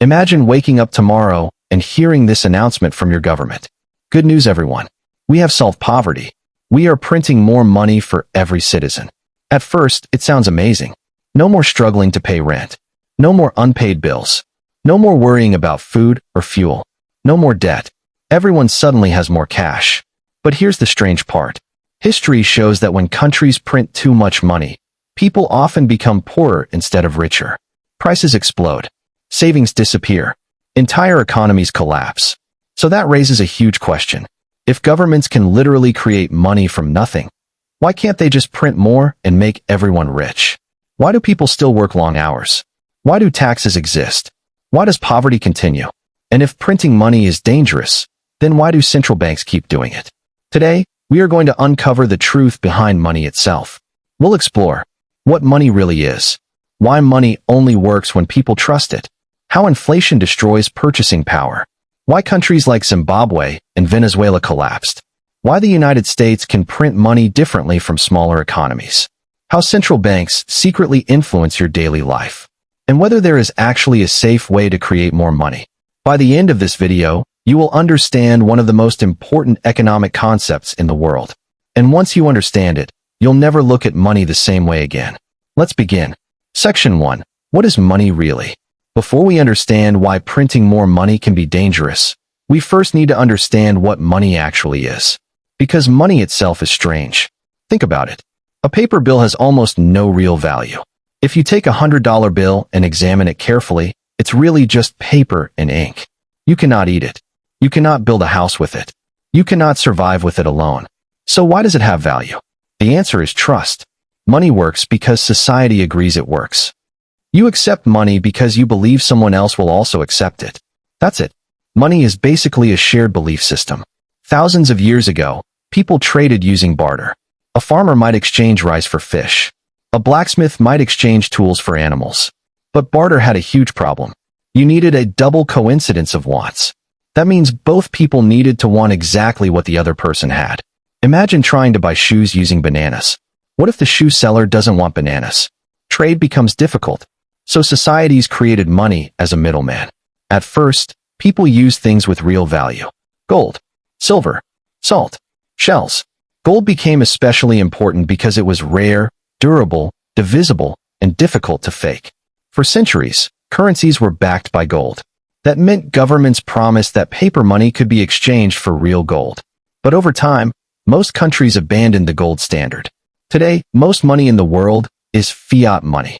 Imagine waking up tomorrow and hearing this announcement from your government. Good news, everyone. We have solved poverty. We are printing more money for every citizen. At first, it sounds amazing. No more struggling to pay rent. No more unpaid bills. No more worrying about food or fuel. No more debt. Everyone suddenly has more cash. But here's the strange part. History shows that when countries print too much money, people often become poorer instead of richer. Prices explode. Savings disappear. Entire economies collapse. So that raises a huge question. If governments can literally create money from nothing, why can't they just print more and make everyone rich? Why do people still work long hours? Why do taxes exist? Why does poverty continue? And if printing money is dangerous, then why do central banks keep doing it? Today, we are going to uncover the truth behind money itself. We'll explore what money really is, why money only works when people trust it, how inflation destroys purchasing power, why countries like Zimbabwe and Venezuela collapsed, why the United States can print money differently from smaller economies, how central banks secretly influence your daily life, and whether there is actually a safe way to create more money. By the end of this video, you will understand one of the most important economic concepts in the world. And once you understand it, you'll never look at money the same way again. Let's begin. Section 1. What is money really? Before we understand why printing more money can be dangerous, we first need to understand what money actually is. Because money itself is strange. Think about it. A paper bill has almost no real value. If you take a $100 bill and examine it carefully, it's really just paper and ink. You cannot eat it. You cannot build a house with it. You cannot survive with it alone. So why does it have value? The answer is trust. Money works because society agrees it works. You accept money because you believe someone else will also accept it. That's it. Money is basically a shared belief system. Thousands of years ago, people traded using barter. A farmer might exchange rice for fish. A blacksmith might exchange tools for animals. But barter had a huge problem. You needed a double coincidence of wants. That means both people needed to want exactly what the other person had. Imagine trying to buy shoes using bananas. What if the shoe seller doesn't want bananas? Trade becomes difficult. So societies created money as a middleman. At first, people used things with real value. Gold, silver, salt, shells. Gold became especially important because it was rare, durable, divisible, and difficult to fake. For centuries, currencies were backed by gold. That meant governments promised that paper money could be exchanged for real gold. But over time, most countries abandoned the gold standard. Today, most money in the world is fiat money.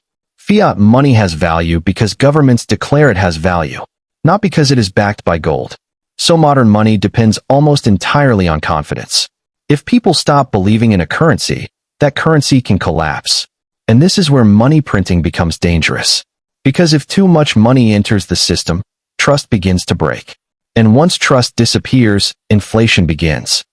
Fiat money has value because governments declare it has value, not because it is backed by gold. So modern money depends almost entirely on confidence. If people stop believing in a currency, that currency can collapse. And this is where money printing becomes dangerous. Because if too much money enters the system, trust begins to break. And once trust disappears, inflation begins.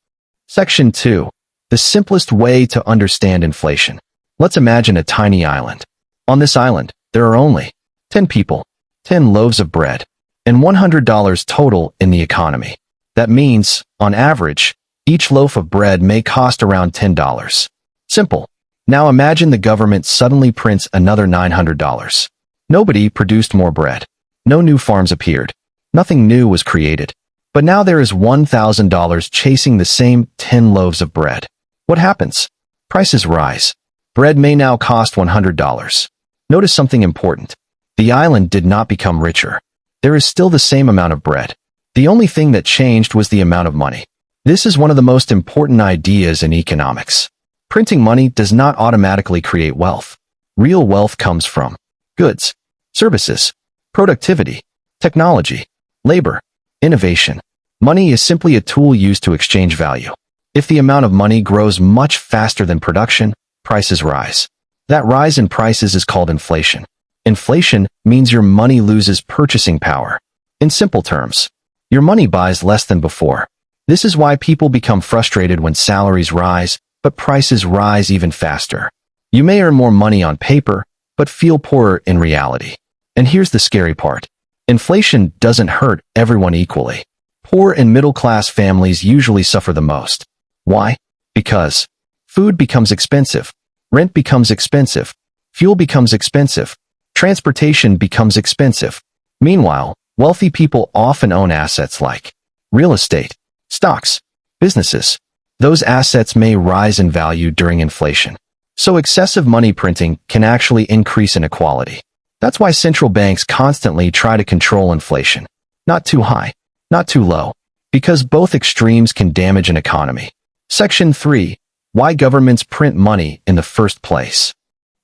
Section 2. The simplest way to understand inflation. Let's imagine a tiny island. On this island, there are only 10 people, 10 loaves of bread, and $100 total in the economy. That means, on average, each loaf of bread may cost around $10. Simple. Now imagine the government suddenly prints another $900. Nobody produced more bread. No new farms appeared. Nothing new was created. But now there is $1,000 chasing the same 10 loaves of bread. What happens? Prices rise. Bread may now cost $100. Notice something important. The island did not become richer. There is still the same amount of bread. The only thing that changed was the amount of money. This is one of the most important ideas in economics. Printing money does not automatically create wealth. Real wealth comes from goods, services, productivity, technology, labor, innovation. Money is simply a tool used to exchange value. If the amount of money grows much faster than production, prices rise. That rise in prices is called inflation. Inflation means your money loses purchasing power. In simple terms, your money buys less than before. This is why people become frustrated when salaries rise, but prices rise even faster. You may earn more money on paper, but feel poorer in reality. And here's the scary part. Inflation doesn't hurt everyone equally. Poor and middle-class families usually suffer the most. Why? Because food becomes expensive, rent becomes expensive, fuel becomes expensive, transportation becomes expensive. Meanwhile, Wealthy people often own assets like real estate, stocks, businesses. Those assets may rise in value during inflation. So excessive money printing can actually increase inequality. That's why central banks constantly try to control inflation. Not too high, not too low, because both extremes can damage an economy. Section 3. Why governments print money in the first place.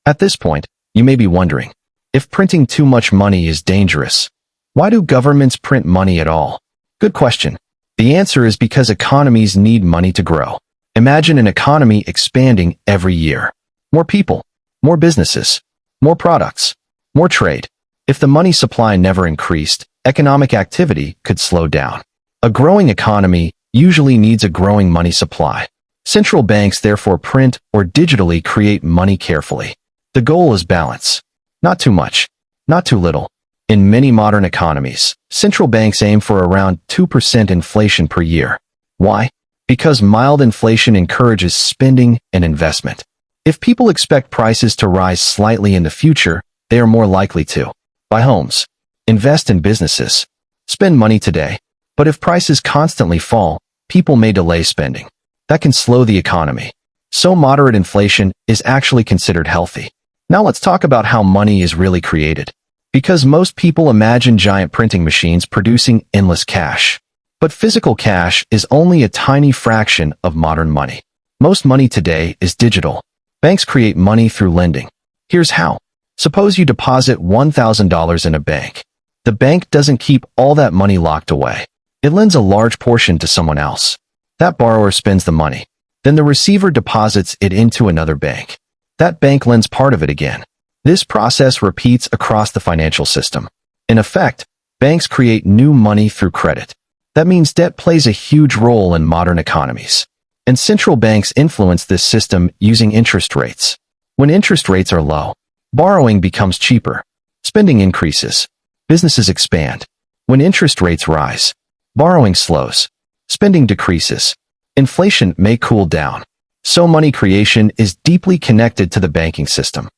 At this point, you may be wondering, if printing too much money is dangerous, why do governments print money at all? Good question. The answer is because economies need money to grow. Imagine an economy expanding every year. More people, more businesses, more products, more trade. If the money supply never increased, economic activity could slow down. A growing economy usually needs a growing money supply. Central banks therefore print or digitally create money carefully. The goal is balance. Not too much, not too little. In many modern economies, central banks aim for around 2% inflation per year. Why? Because mild inflation encourages spending and investment. If people expect prices to rise slightly in the future, they are more likely to buy homes, invest in businesses, spend money today. But if prices constantly fall, people may delay spending. That can slow the economy. So moderate inflation is actually considered healthy. Now let's talk about how money is really created. Because most people imagine giant printing machines producing endless cash. But physical cash is only a tiny fraction of modern money. Most money today is digital. Banks create money through lending. Here's how. Suppose you deposit $1,000 in a bank. The bank doesn't keep all that money locked away. It lends a large portion to someone else. That borrower spends the money. Then the receiver deposits it into another bank. That bank lends part of it again. This process repeats across the financial system. In effect, banks create new money through credit. That means debt plays a huge role in modern economies. And central banks influence this system using interest rates. When interest rates are low, borrowing becomes cheaper. Spending increases. Businesses expand. When interest rates rise, borrowing slows. Spending decreases. Inflation may cool down. So money creation is deeply connected to the banking system.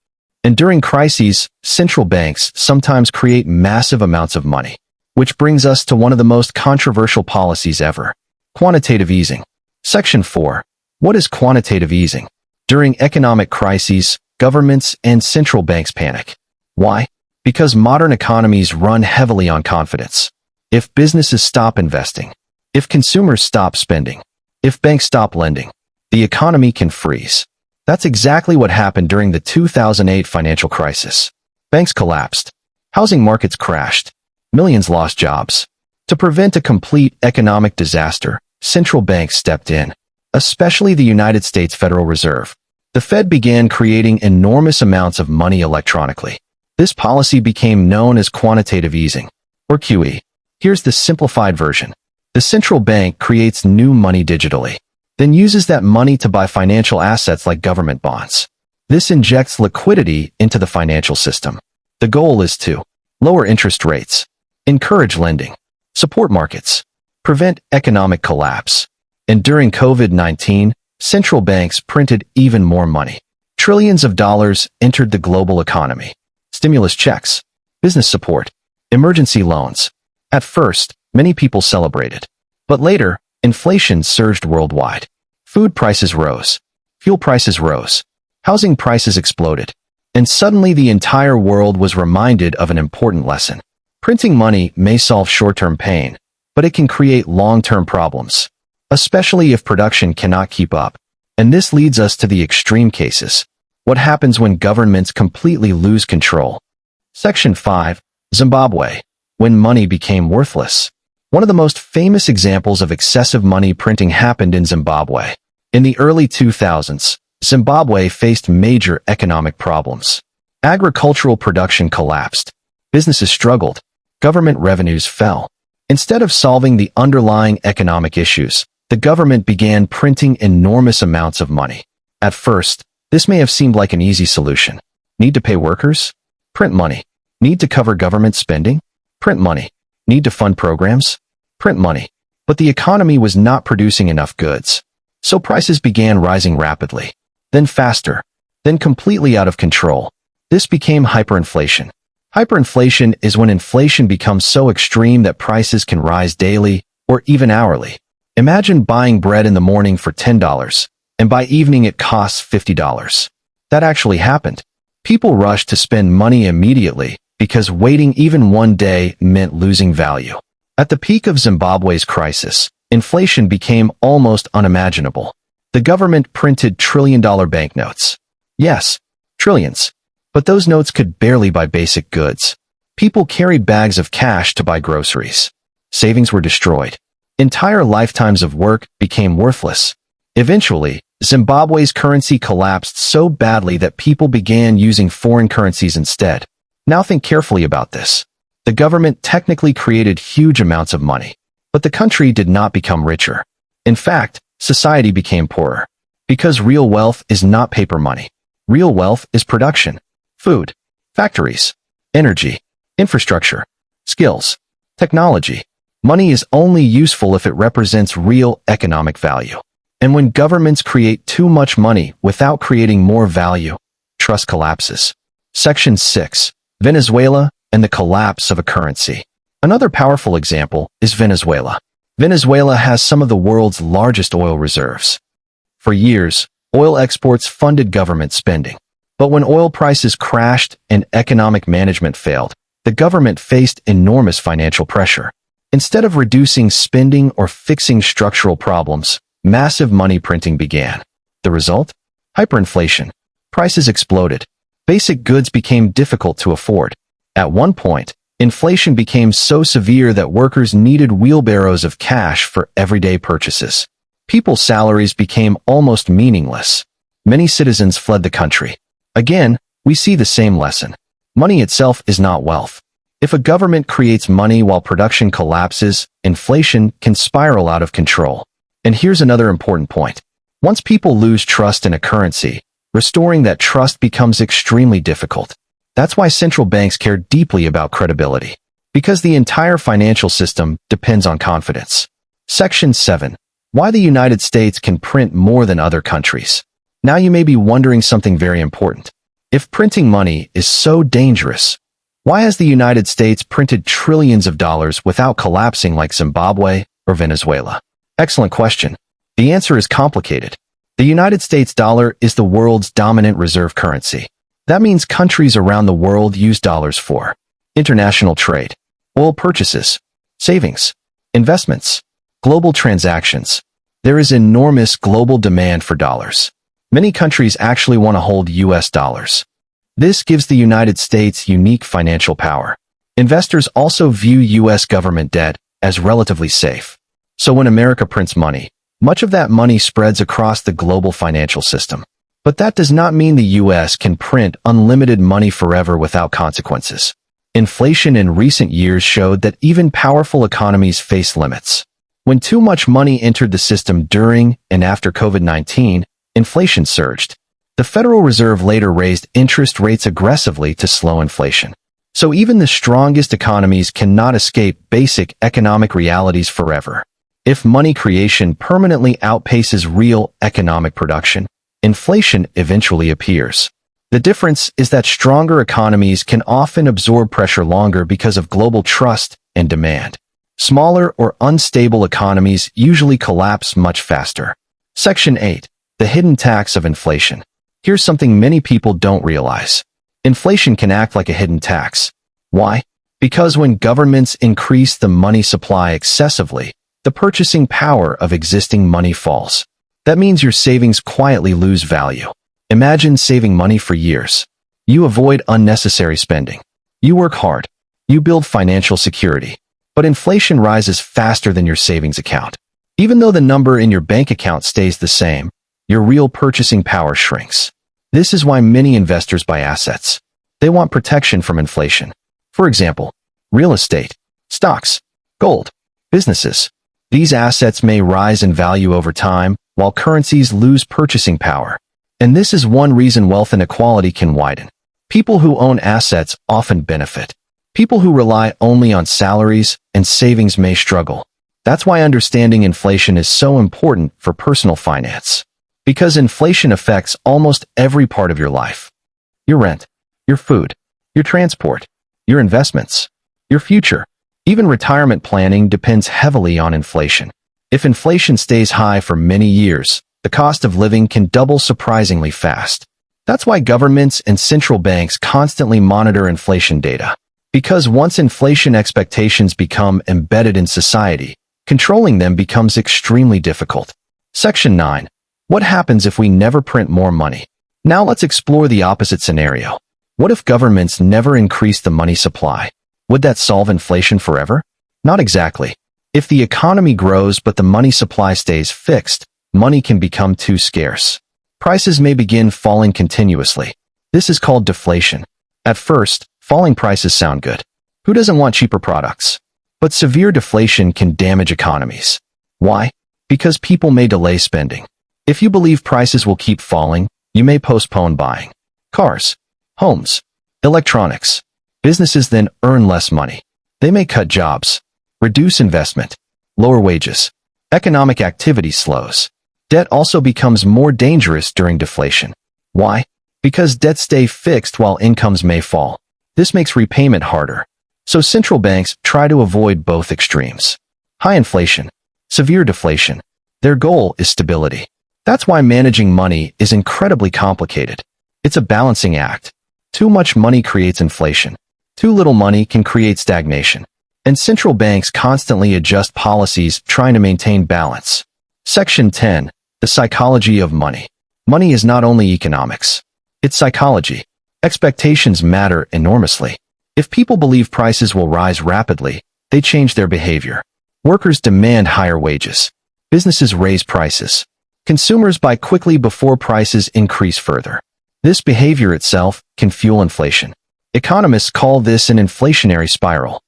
And during crises, central banks sometimes create massive amounts of money. Which brings us to one of the most controversial policies ever. Quantitative easing. Section 4. What is quantitative easing? During economic crises, governments and central banks panic. Why? Because modern economies run heavily on confidence. If businesses stop investing, if consumers stop spending, if banks stop lending, the economy can freeze. That's exactly what happened during the 2008 financial crisis. Banks collapsed. Housing markets crashed. Millions lost jobs. To prevent a complete economic disaster, central banks stepped in, especially the United States Federal Reserve. The Fed began creating enormous amounts of money electronically. This policy became known as quantitative easing, or QE. Here's the simplified version. The central bank creates new money digitally, then uses that money to buy financial assets like government bonds. This injects liquidity into the financial system. The goal is to lower interest rates, encourage lending, support markets, prevent economic collapse. And during COVID-19, central banks printed even more money. Trillions of dollars entered the global economy. Stimulus checks, business support, emergency loans. At first, many people celebrated. But later, inflation surged worldwide. Food prices rose. Fuel prices rose. Housing prices exploded. And suddenly the entire world was reminded of an important lesson. Printing money may solve short-term pain, but it can create long-term problems, especially if production cannot keep up. And this leads us to the extreme cases. What happens when governments completely lose control? Section 5. Zimbabwe. When money became worthless. One of the most famous examples of excessive money printing happened in Zimbabwe. In the early 2000s, Zimbabwe faced major economic problems. Agricultural production collapsed. Businesses struggled. Government revenues fell. Instead of solving the underlying economic issues, the government began printing enormous amounts of money. At first, this may have seemed like an easy solution. Need to pay workers? Print money. Need to cover government spending? Print money. Need to fund programs? Print money. But the economy was not producing enough goods. So prices began rising rapidly. Then faster. Then completely out of control. This became hyperinflation. Hyperinflation is when inflation becomes so extreme that prices can rise daily or even hourly. Imagine buying bread in the morning for $10, and by evening it costs $50. That actually happened. People rushed to spend money immediately because waiting even one day meant losing value. At the peak of Zimbabwe's crisis, inflation became almost unimaginable. The government printed trillion-dollar banknotes. Yes, trillions. But those notes could barely buy basic goods. People carried bags of cash to buy groceries. Savings were destroyed. Entire lifetimes of work became worthless. Eventually, Zimbabwe's currency collapsed so badly that people began using foreign currencies instead. Now think carefully about this. The government technically created huge amounts of money, but the country did not become richer. In fact, society became poorer. Because real wealth is not paper money. Real wealth is production, food, factories, energy, infrastructure, skills, technology. Money is only useful if it represents real economic value. And when governments create too much money without creating more value, trust collapses. Section 6. Venezuela and the collapse of a currency. Another powerful example is Venezuela. Venezuela has some of the world's largest oil reserves. For years, oil exports funded government spending. But when oil prices crashed and economic management failed, the government faced enormous financial pressure. Instead of reducing spending or fixing structural problems, massive money printing began. The result? Hyperinflation. Prices exploded. Basic goods became difficult to afford. At one point, inflation became so severe that workers needed wheelbarrows of cash for everyday purchases. People's salaries became almost meaningless. Many citizens fled the country. Again, we see the same lesson. Money itself is not wealth. If a government creates money while production collapses, inflation can spiral out of control. And here's another important point. Once people lose trust in a currency, restoring that trust becomes extremely difficult. That's why central banks care deeply about credibility. Because the entire financial system depends on confidence. Section 7. Why the United States can print more than other countries. Now you may be wondering something very important. If printing money is so dangerous, why has the United States printed trillions of dollars without collapsing like Zimbabwe or Venezuela? Excellent question. The answer is complicated. The United States dollar is the world's dominant reserve currency. That means countries around the world use dollars for international trade, oil purchases, savings, investments, global transactions. There is enormous global demand for dollars. Many countries actually want to hold US dollars. This gives the United States unique financial power. Investors also view US government debt as relatively safe. So when America prints money, much of that money spreads across the global financial system. But that does not mean the US can print unlimited money forever without consequences. Inflation in recent years showed that even powerful economies face limits. When too much money entered the system during and after COVID-19, inflation surged. The Federal Reserve later raised interest rates aggressively to slow inflation. So even the strongest economies cannot escape basic economic realities forever. If money creation permanently outpaces real economic production, inflation eventually appears. The difference is that stronger economies can often absorb pressure longer because of global trust and demand. Smaller or unstable economies usually collapse much faster. Section 8. The hidden tax of inflation. Here's something many people don't realize. Inflation can act like a hidden tax. Why? Because when governments increase the money supply excessively, the purchasing power of existing money falls. That means your savings quietly lose value. Imagine saving money for years. You avoid unnecessary spending. You work hard. You build financial security. But inflation rises faster than your savings account. Even though the number in your bank account stays the same, your real purchasing power shrinks. This is why many investors buy assets. They want protection from inflation. For example, real estate, stocks, gold, businesses. These assets may rise in value over time, while currencies lose purchasing power. And this is one reason wealth inequality can widen. People who own assets often benefit. People who rely only on salaries and savings may struggle. That's why understanding inflation is so important for personal finance. Because inflation affects almost every part of your life. Your rent, your food, your transport, your investments, your future. Even retirement planning depends heavily on inflation. If inflation stays high for many years, the cost of living can double surprisingly fast. That's why governments and central banks constantly monitor inflation data. Because once inflation expectations become embedded in society, controlling them becomes extremely difficult. Section 9. What happens if we never print more money? Now let's explore the opposite scenario. What if governments never increase the money supply? Would that solve inflation forever? Not exactly. If the economy grows but the money supply stays fixed, money can become too scarce. Prices may begin falling continuously. This is called deflation. At first, falling prices sound good. Who doesn't want cheaper products? But severe deflation can damage economies. Why? Because people may delay spending. If you believe prices will keep falling, you may postpone buying cars, homes, electronics. Businesses then earn less money. They may cut jobs, reduce investment, lower wages. Economic activity slows. Debt also becomes more dangerous during deflation. Why? Because debts stay fixed while incomes may fall. This makes repayment harder. So central banks try to avoid both extremes. High inflation, severe deflation. Their goal is stability. That's why managing money is incredibly complicated. It's a balancing act. Too much money creates inflation. Too little money can create stagnation. And central banks constantly adjust policies trying to maintain balance. Section 10. The psychology of money. Money is not only economics. It's psychology. Expectations matter enormously. If people believe prices will rise rapidly, they change their behavior. Workers demand higher wages. Businesses raise prices. Consumers buy quickly before prices increase further. This behavior itself can fuel inflation. Economists call this an inflationary spiral.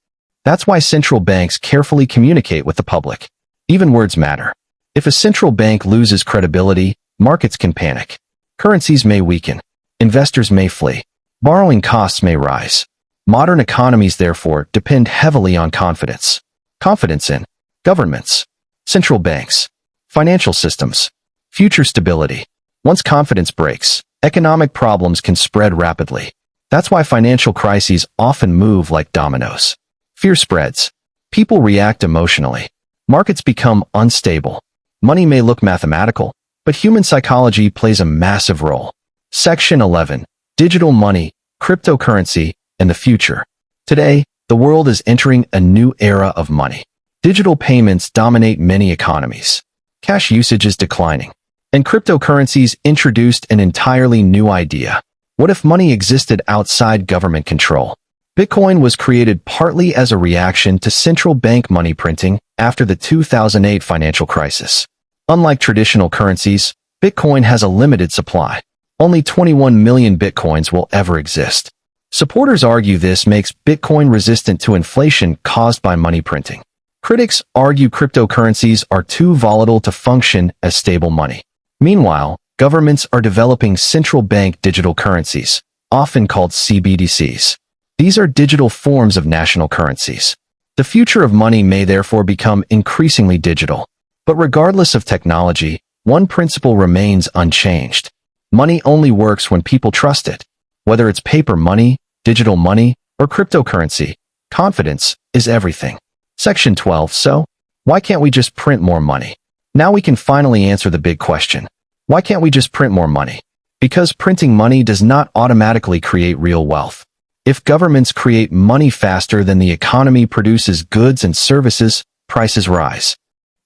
That's why central banks carefully communicate with the public. Even words matter. If a central bank loses credibility, markets can panic. Currencies may weaken. Investors may flee. Borrowing costs may rise. Modern economies, therefore, depend heavily on confidence. Confidence in governments, central banks, financial systems, future stability. Once confidence breaks, economic problems can spread rapidly. That's why financial crises often move like dominoes. Fear spreads. People react emotionally. Markets become unstable. Money may look mathematical, but human psychology plays a massive role. Section 11. Digital money, cryptocurrency, and the future. Today, the world is entering a new era of money. Digital payments dominate many economies. Cash usage is declining. And cryptocurrencies introduced an entirely new idea. What if money existed outside government control? Bitcoin was created partly as a reaction to central bank money printing after the 2008 financial crisis. Unlike traditional currencies, Bitcoin has a limited supply. Only 21 million Bitcoins will ever exist. Supporters argue this makes Bitcoin resistant to inflation caused by money printing. Critics argue cryptocurrencies are too volatile to function as stable money. Meanwhile, governments are developing central bank digital currencies, often called CBDCs. These are digital forms of national currencies. The future of money may therefore become increasingly digital. But regardless of technology, one principle remains unchanged. Money only works when people trust it. Whether it's paper money, digital money, or cryptocurrency, confidence is everything. Section 12. So, why can't we just print more money? Now we can finally answer the big question. Why can't we just print more money? Because printing money does not automatically create real wealth. If governments create money faster than the economy produces goods and services, prices rise.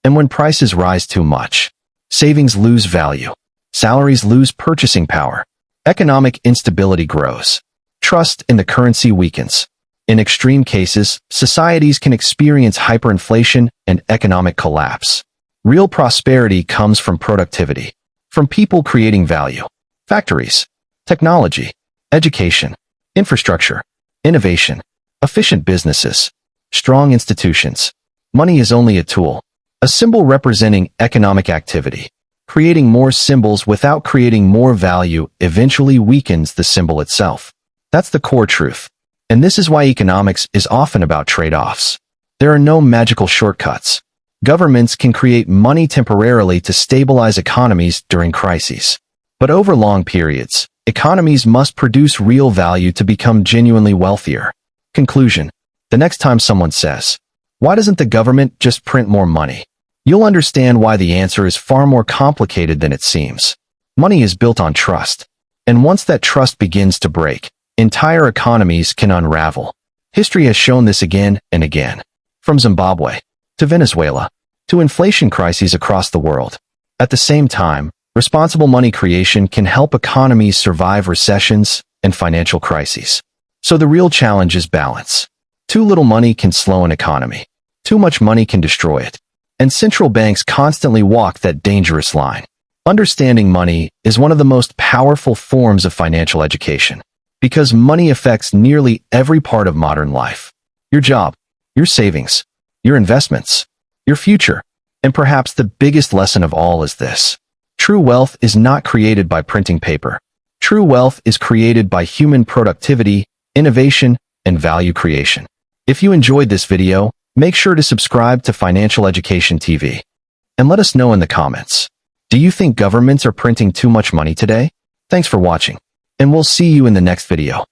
And when prices rise too much, savings lose value. Salaries lose purchasing power. Economic instability grows. Trust in the currency weakens. In extreme cases, societies can experience hyperinflation and economic collapse. Real prosperity comes from productivity, from people creating value. Factories, technology, education, infrastructure, innovation, efficient businesses, strong institutions. Money is only a tool, a symbol representing economic activity. Creating more symbols without creating more value eventually weakens the symbol itself. That's the core truth. And this is why economics is often about trade-offs. There are no magical shortcuts. Governments can create money temporarily to stabilize economies during crises. But over long periods, economies must produce real value to become genuinely wealthier. Conclusion. The next time someone says, "Why doesn't the government just print more money?" you'll understand why the answer is far more complicated than it seems. Money is built on trust. And once that trust begins to break, entire economies can unravel. History has shown this again and again. From Zimbabwe to Venezuela to inflation crises across the world. At the same time, responsible money creation can help economies survive recessions and financial crises. So the real challenge is balance. Too little money can slow an economy. Too much money can destroy it. And central banks constantly walk that dangerous line. Understanding money is one of the most powerful forms of financial education, because money affects nearly every part of modern life. Your job, your savings, your investments, your future. And perhaps the biggest lesson of all is this. True wealth is not created by printing paper. True wealth is created by human productivity, innovation, and value creation. If you enjoyed this video, make sure to subscribe to Financial Education TV. And let us know in the comments. Do you think governments are printing too much money today? Thanks for watching, and we'll see you in the next video.